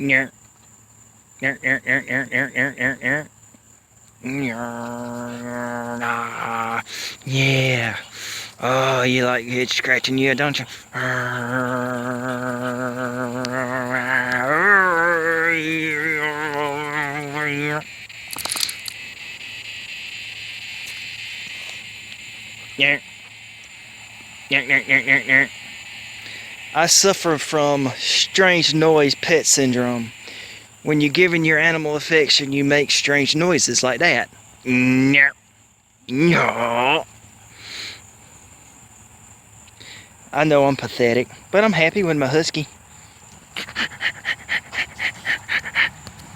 Yeah. Yeah. Oh, you like head scratching, yeah, don't you? Yeah. I suffer from strange noise pet syndrome. When you're giving your animal affection, you make strange noises like that. I know I'm pathetic, but I'm happy with my husky.